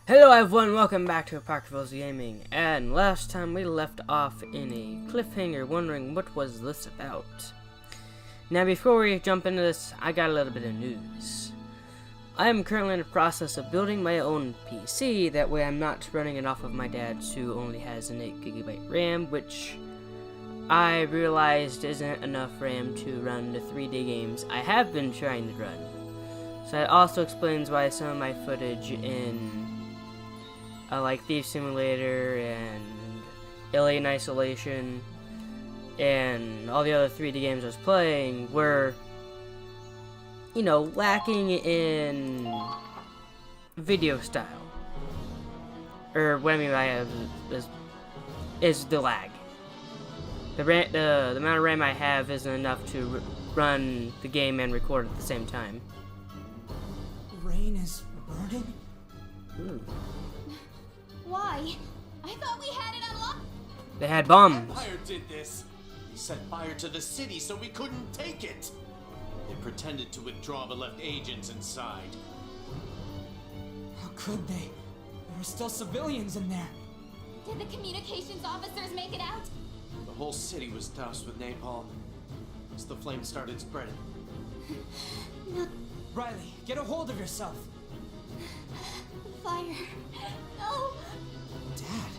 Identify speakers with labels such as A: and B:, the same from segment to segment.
A: Hello everyone, welcome back to Apocryphal Gaming, and last time we left off in a cliffhanger wondering what was this about. Now before we jump into this, I got a little bit of news. I am currently in the process of building my own PC, that way I'm not running it off of my dad's who only has an 8GB RAM, which I realized isn't enough RAM to run the 3D games I have been trying to run. So that also explains why some of my footage in like Thief Simulator and Alien Isolation and all the other 3D games I was playing were, lacking in video style. Or what I mean by is the lag. The amount of RAM I have isn't enough to run the game and record at the same time.
B: Rain is burning?
A: Ooh.
C: Why? I thought we had it unlocked.
A: They had bombs.
D: Empire did this. He set fire to the city so we couldn't take it. They pretended to withdraw but left agents inside.
B: How could they? There were still civilians in there.
C: Did the communications officers make it out?
D: The whole city was doused with napalm as the flames started spreading.
C: No.
B: Riley, get a hold of yourself.
C: Fire. No.
B: Dad.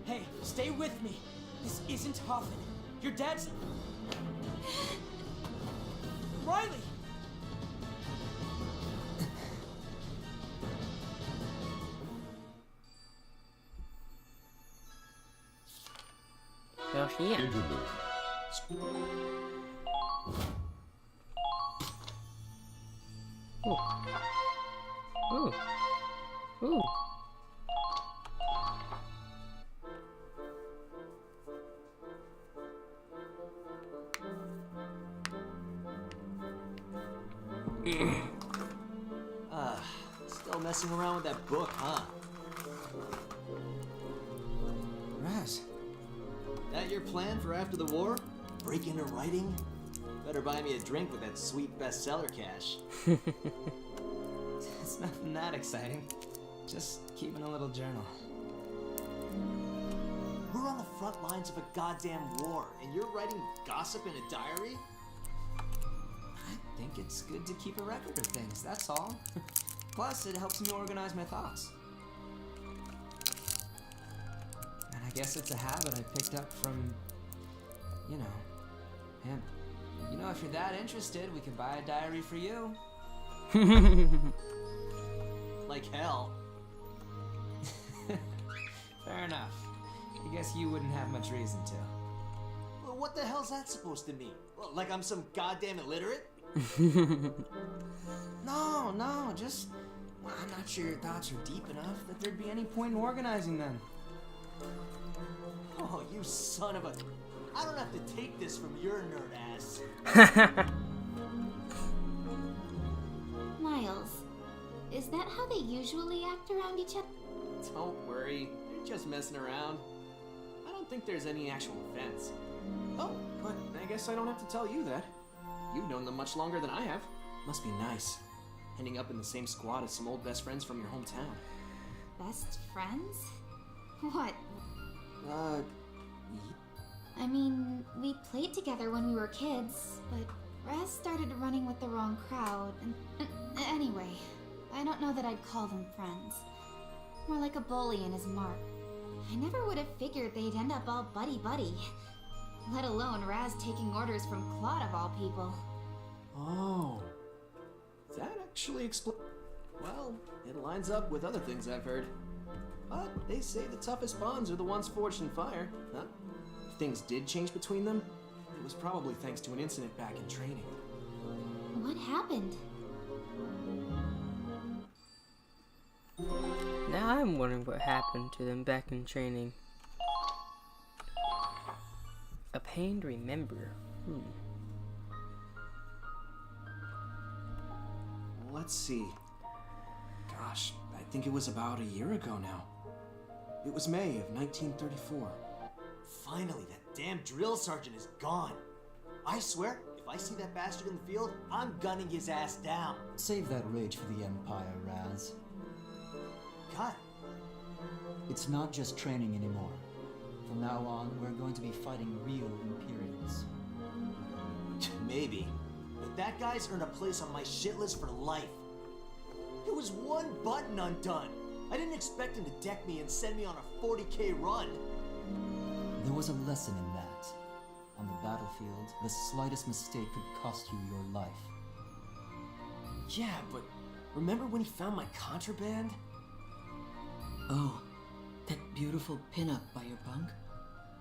B: Hey, stay with me. This isn't Hoffman. Your dad's... Riley!
A: Well, she is. Ooh. Ooh. Ooh.
D: Still messing around with that book, huh?
B: Raz.
D: That your plan for after the war? Break into writing? Better buy me a drink with that sweet bestseller cash.
B: It's nothing that exciting. Just keeping a little journal.
D: We're on the front lines of a goddamn war, and you're writing gossip in a diary?
B: I think it's good to keep a record of things, that's all. Plus, it helps me organize my thoughts. And I guess it's a habit I picked up from, him. If you're that interested, we can buy a diary for you.
D: Like hell.
B: Fair enough. I guess you wouldn't have much reason to.
D: Well, what the hell's that supposed to mean? Well, like I'm some goddamn illiterate?
B: No, just... Well, I'm not sure your thoughts are deep enough that there'd be any point in organizing them.
D: Oh, you son of a... I don't have to take this from your nerd ass.
C: Miles, is that how they usually act around each other?
D: Don't worry, they're just messing around. I don't think there's any actual offense. Oh, but I guess I don't have to tell you that. You've known them much longer than I have. Must be nice, ending up in the same squad as some old best friends from your hometown.
C: Best friends? What?
D: Uh,
C: I mean, we played together when we were kids, but Raz started running with the wrong crowd, and anyway, I don't know that I'd call them friends. More like a bully and his mark. I never would have figured they'd end up all buddy-buddy. Let alone Raz taking orders from Claude of all people.
D: Oh. That actually explains... Well, it lines up with other things I've heard. But they say the toughest bonds are the ones forged in fire. Huh? If things did change between them, it was probably thanks to an incident back in training.
C: What happened?
A: Now I'm wondering what happened to them back in training. A pain to remember.
D: Let's see. Gosh, I think it was about a year ago now. It was May of 1934. Finally, that damn drill sergeant is gone. I swear, if I see that bastard in the field, I'm gunning his ass down.
E: Save that rage for the Empire, Raz.
D: God,
B: It's not just training anymore. From now on, we're going to be fighting real Imperials.
D: Maybe. But that guy's earned a place on my shit list for life. There was one button undone. I didn't expect him to deck me and send me on a 40K run.
B: There was a lesson in that. On the battlefield, the slightest mistake could cost you your life.
D: Yeah, but remember when he found my contraband?
E: Oh, that beautiful pinup by your bunk?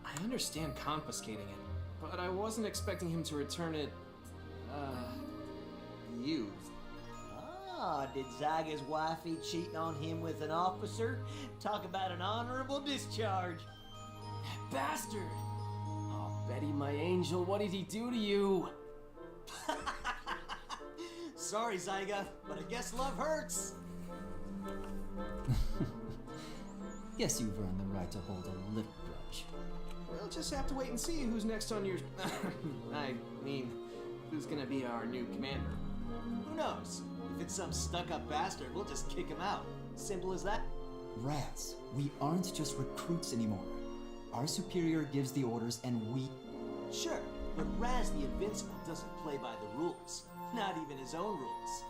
D: I understand confiscating it, but I wasn't expecting him to return it, used.
F: Ah, did Zyga's wifey cheating on him with an officer? Talk about an honorable discharge.
D: That bastard! Oh, Betty, my angel, what did he do to you? Sorry, Zyga, but I guess love hurts.
B: Guess you've earned the right to hold a lip grudge.
D: We'll just have to wait and see who's next on your... I mean, who's gonna be our new commander. Who knows? If it's some stuck-up bastard, we'll just kick him out. Simple as that.
B: Raz, we aren't just recruits anymore. Our superior gives the orders and we...
D: Sure, but Raz the Invincible doesn't play by the rules. Not even his own rules.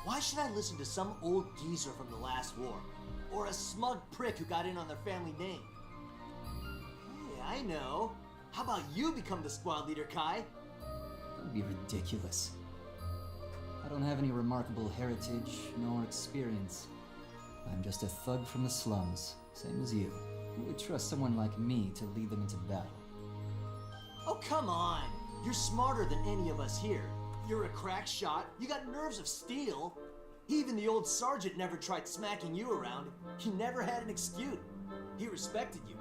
D: Why should I listen to some old geezer from the last war? Or a smug prick who got in on their family name? Hey, I know. How about you become the squad leader, Kai?
B: That'd be ridiculous. I don't have any remarkable heritage nor experience. I'm just a thug from the slums, same as you. Who would trust someone like me to lead them into battle?
D: Oh, come on! You're smarter than any of us here. You're a crack shot, you got nerves of steel. Even the old sergeant never tried smacking you around. He never had an excuse. He respected you.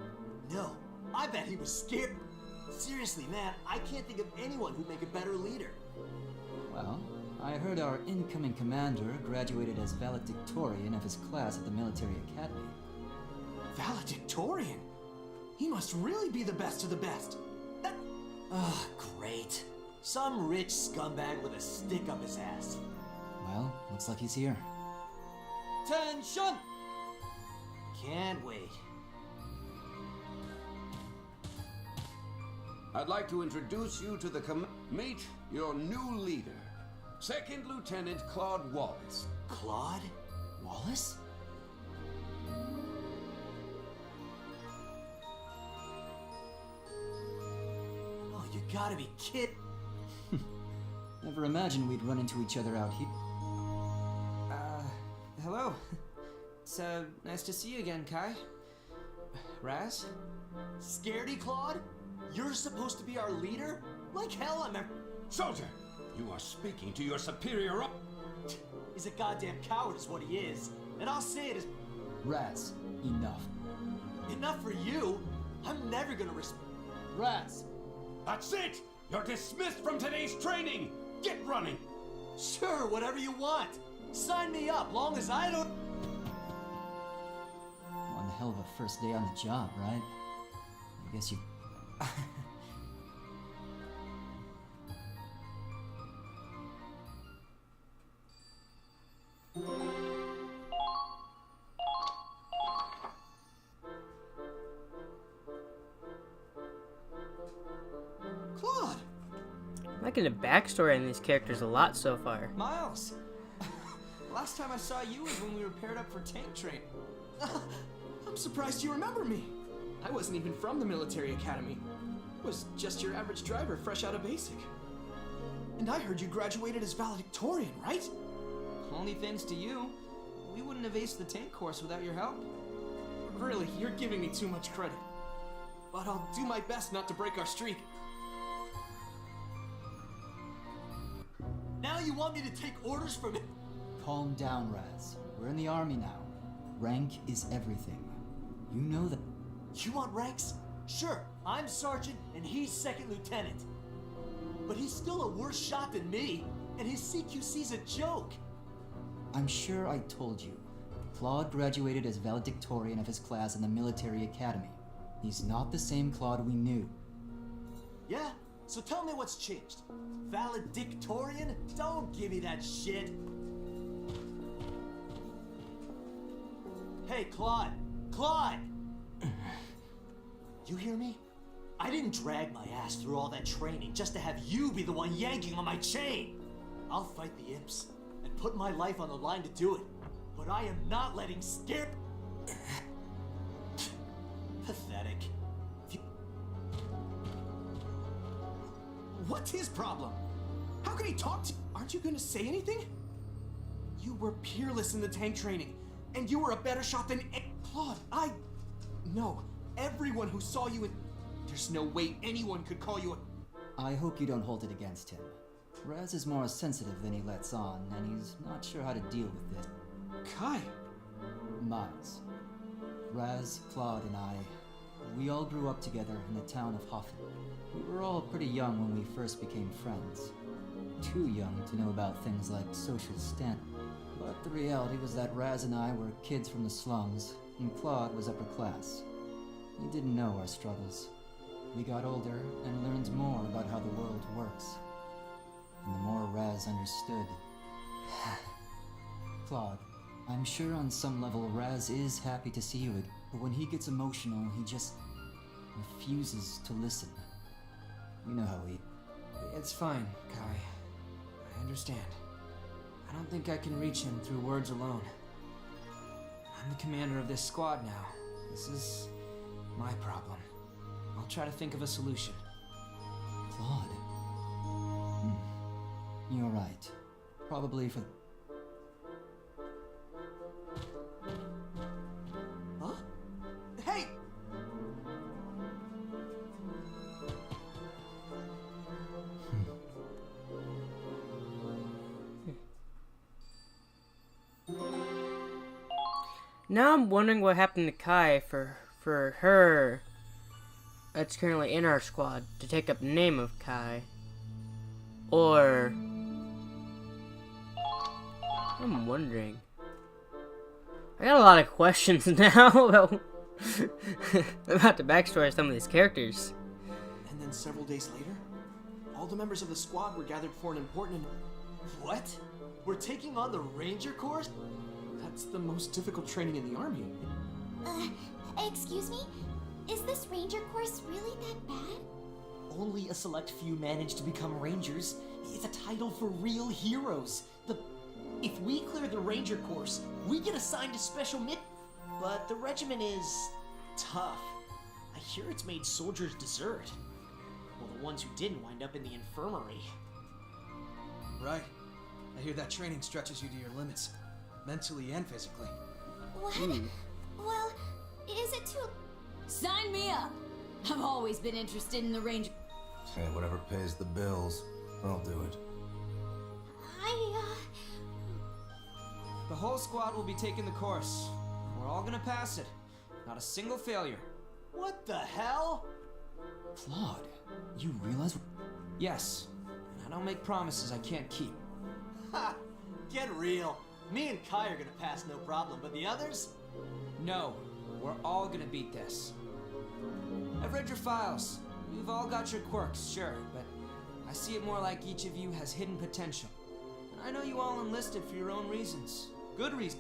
D: No, I bet he was scared. Seriously, man, I can't think of anyone who'd make a better leader.
B: Well, I heard our incoming commander graduated as valedictorian of his class at the military academy.
D: Valedictorian? He must really be the best of the best. Ugh, great. Some rich scumbag with a stick up his ass.
B: Well, looks like he's here.
D: Attention! Can't wait.
G: I'd like to introduce you to the meet your new leader, Second Lieutenant Claude Wallace.
D: Claude? Wallace? Oh, you gotta be kidding.
B: Never imagined we'd run into each other out here.
E: Hello. It's, nice to see you again, Kai. Raz?
D: Scaredy, Claude? You're supposed to be our leader? Like hell I'm
G: Soldier, you are speaking to your superior up.
D: He's a goddamn coward is what he is. And I'll say it is
B: Raz, enough.
D: enough for you. I'm never gonna
B: Raz!
G: That's it! You're dismissed from today's training! Get running!
D: Sure, whatever you want. Sign me up, long as I don't...
B: One hell of a first day on the job, right? I guess you...
D: Claude!
A: I'm liking the backstory on these characters a lot so far.
E: Miles! Last time I saw you was when we were paired up for tank training.
D: I'm surprised you remember me. I wasn't even from the military academy. I was just your average driver fresh out of basic. And I heard you graduated as valedictorian, right?
E: Only thanks to you. We wouldn't have aced the tank course without your help.
D: Really, you're giving me too much credit. But I'll do my best not to break our streak. Now you want me to take orders from it?
B: Calm down, Raz. We're in the army now. Rank is everything. You know that...
D: You want ranks? Sure, I'm sergeant and he's second lieutenant. But he's still a worse shot than me, and his CQC's a joke.
B: I'm sure I told you. Claude graduated as valedictorian of his class in the military academy. He's not the same Claude we knew.
D: Yeah? So tell me what's changed. Valedictorian? Don't give me that shit. Hey, Claude.
F: Claude! You hear me? I didn't drag my ass through all that training just to have you be the one yanking on my chain. I'll fight the imps and put my life on the line to do it. But I am not letting scare... Pathetic.
D: What's his problem? How can he talk to you? Aren't you gonna say anything? You were peerless in the tank training, and you were a better shot than Claude. No, everyone who saw you in... There's no way anyone could call you a...
B: I hope you don't hold it against him. Raz is more sensitive than he lets on, and he's not sure how to deal with this.
D: Kai.
B: Miles. Raz, Claude, and I, we all grew up together in the town of Hoffen. We were all pretty young when we first became friends. Too young to know about things like social standing. But the reality was that Raz and I were kids from the slums, and Claude was upper class. He didn't know our struggles. We got older and learned more about how the world works. And the more Raz understood. Claude, I'm sure on some level Raz is happy to see you again, but when he gets emotional, he just refuses to listen. You know how he...
E: It's fine, Kai. I understand. I don't think I can reach him through words alone. I'm the commander of this squad now. This is my problem. I'll try to think of a solution.
B: Claude. You're right. Probably for...
D: Huh? Hey!
A: Now I'm wondering what happened to Kai for her that's currently in our squad to take up the name of Kai. Or... I'm wondering. I got a lot of questions now about the backstory of some of these characters.
D: And then several days later, all the members of the squad were gathered for an important...
F: What? We're taking on the Ranger course?
D: That's the most difficult training in the army.
C: Excuse me? Is this ranger course really that bad?
F: Only a select few manage to become Rangers. It's a title for real heroes. If we clear the Ranger course, we get assigned to special But the regiment is... tough. I hear it's made soldiers desert. Well, the ones who didn't wind up in the infirmary.
H: Right. I hear that training stretches you to your limits, mentally and physically.
C: What? Well, is it too...
I: Sign me up! I've always been interested in the Ranger.
J: Hey, whatever pays the bills, I'll do it.
E: The whole squad will be taking the course. We're all gonna pass it. Not a single failure.
F: What the hell?
B: Claude, you realize...
E: Yes, and I don't make promises I can't keep.
F: Ha! Get real. Me and Kai are gonna pass no problem, but the others?
E: No, we're all gonna beat this. I've read your files. You've all got your quirks, sure, but I see it more like each of you has hidden potential. And I know you all enlisted for your own reasons. Good reason.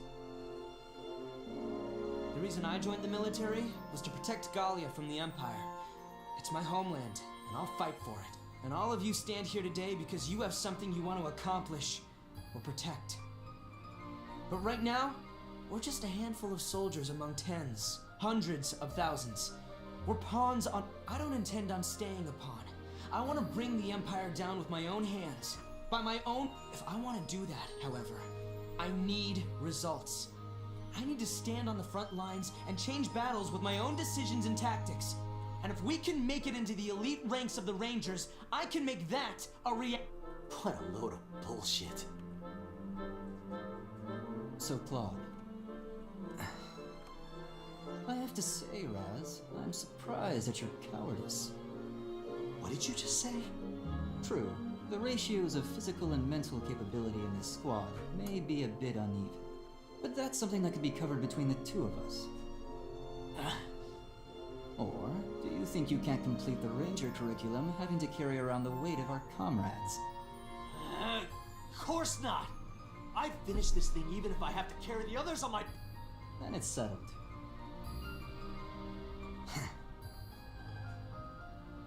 E: The reason I joined the military was to protect Gallia from the Empire. It's my homeland, and I'll fight for it. And all of you stand here today because you have something you want to accomplish or protect. But right now, we're just a handful of soldiers among tens, hundreds of thousands. We're pawns on... I don't intend on staying a pawn. I want to bring the Empire down with my own hands. By my own... If I want to do that, however, I need results. I need to stand on the front lines and change battles with my own decisions and tactics. And if we can make it into the elite ranks of the Rangers, I can make that a
F: What a load of bullshit.
B: So, Claude... I have to say, Raz, I'm surprised at your cowardice.
D: What did you just say?
B: True, the ratios of physical and mental capability in this squad may be a bit uneven, but that's something that could be covered between the two of us. Or, do you think you can't complete the Ranger curriculum having to carry around the weight of our comrades?
F: Of course not! I'd finish this thing even if I have to carry the others on my...
B: Then it's settled.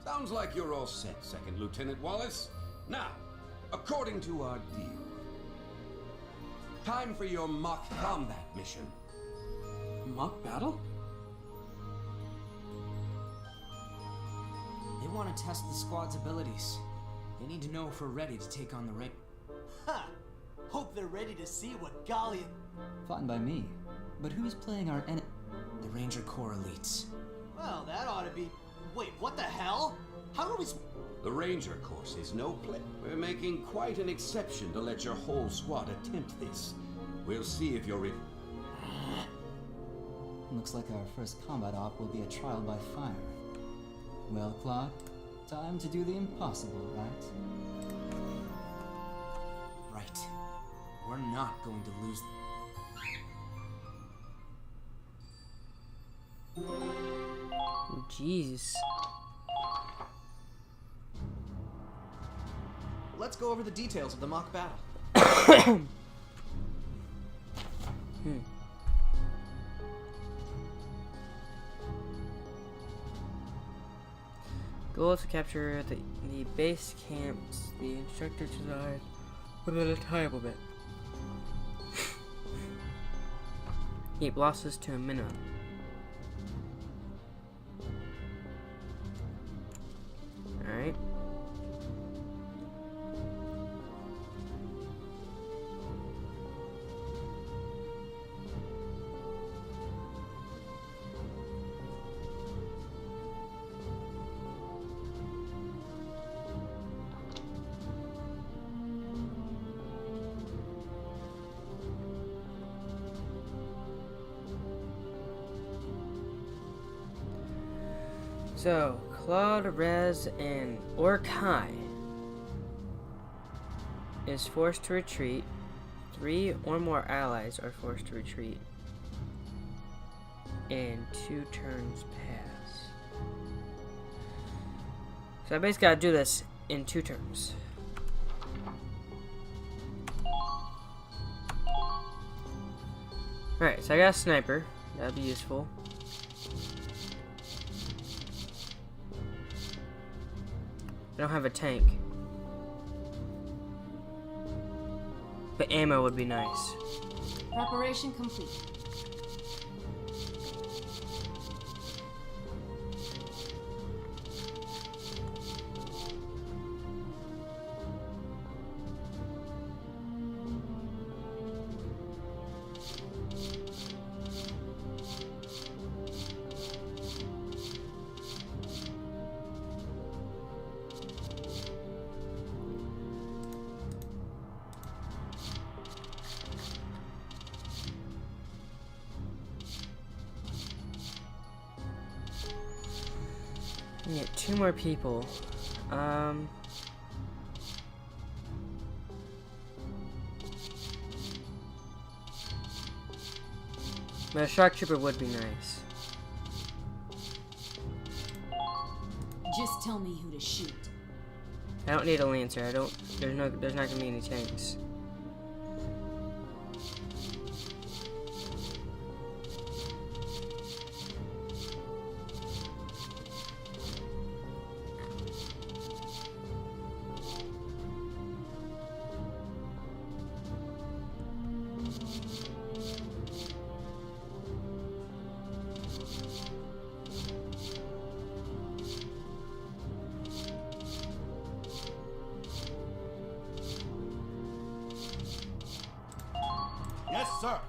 G: Sounds like you're all set, Second Lieutenant Wallace. Now, according to our deal, time for your mock combat mission.
D: Mock battle?
E: They want to test the squad's abilities. They need to know if we're ready to take on the ring.
F: Ha! Hope they're ready to see what Gallia...
B: Fine by me. But who's playing our enemy?
E: The Ranger Corps elites.
F: Well, that ought to be... Wait, what the hell? How are we...
G: The Ranger course is no play. We're making quite an exception to let your whole squad attempt this. We'll see if you're in.
B: Looks like our first combat op will be a trial by fire. Well, Claude, time to do the impossible, right?
E: Right. We're not going to lose.
A: Jeez.
D: Let's go over the details of the mock battle.
A: Goal is to capture the base camps the instructor designed within a time limit. Keep losses to a minimum. Alright. So, Claude, Rez, and Orkai is forced to retreat. 3 or more allies are forced to retreat. And 2 turns pass. So I basically gotta do this in 2 turns. Alright, so I got a sniper. That'd be useful. I don't have a tank. But ammo would be nice.
I: Preparation complete.
A: I get 2 more people. But a shark trooper would be nice.
I: Just tell me who to shoot.
A: I don't need a lancer. There's not gonna be any tanks.
F: Yes, sir.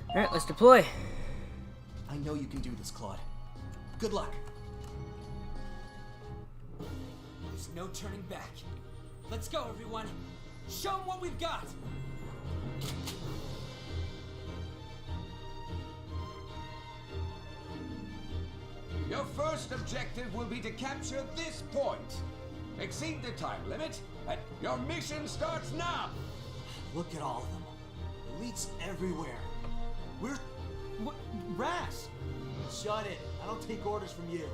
A: Alright, let's deploy.
F: I know you can do this, Claude. Good luck.
E: There's no turning back. Let's go, everyone. Show them what we've got.
G: Your first objective will be to capture this point. Exceed the time limit, and your mission starts now.
F: Look at all of them. Elites everywhere. We're... What? Raz! Shut it. I don't take orders from you.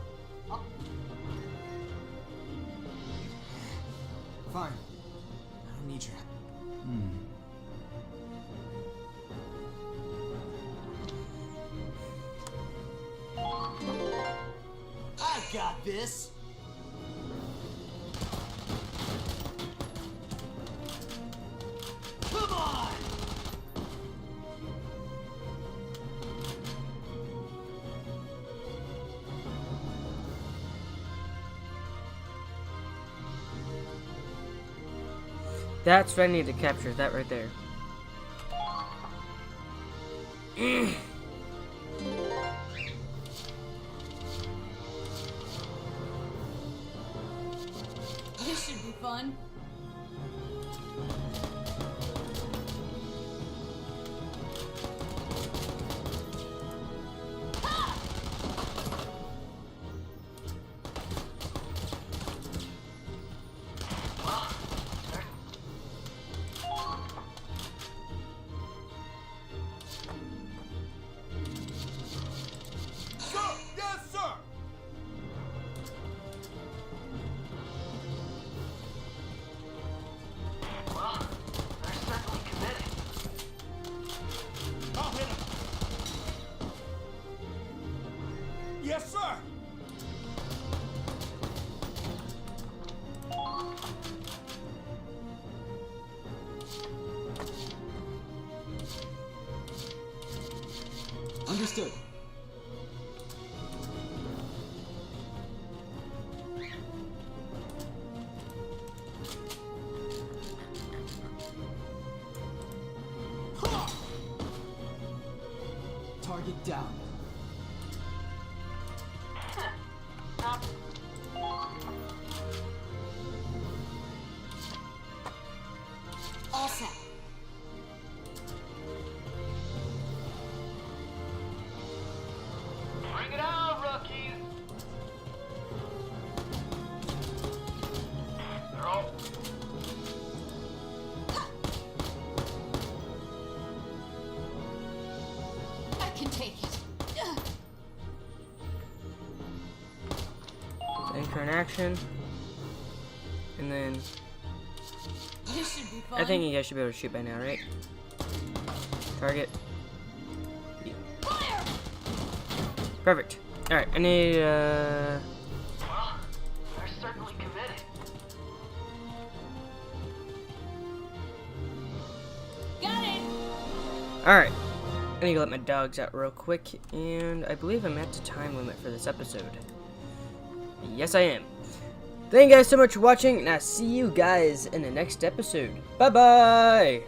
E: Fine. I don't need your help.
F: I got this. Come on!
A: That's what I need to capture, that right there.
I: This should be fun.
G: Sir! Yes, sir!
F: Well, they're certainly committed.
G: I'll hit him! Yes, sir!
B: Understood. Target down.
I: All set.
F: Bring it on, rookies! They're all...
I: I can take it.
A: Anchor in action. And then
I: This should be fun.
A: I think you guys should be able to shoot by now, right? Target. Yeah.
I: Fire!
A: Perfect. Alright, I need
F: Well, they're certainly committed.
I: Got it.
A: Alright. I need to let my dogs out real quick, and I believe I'm at the time limit for this episode. Yes, I am. Thank you guys so much for watching, and I'll see you guys in the next episode. Bye-bye!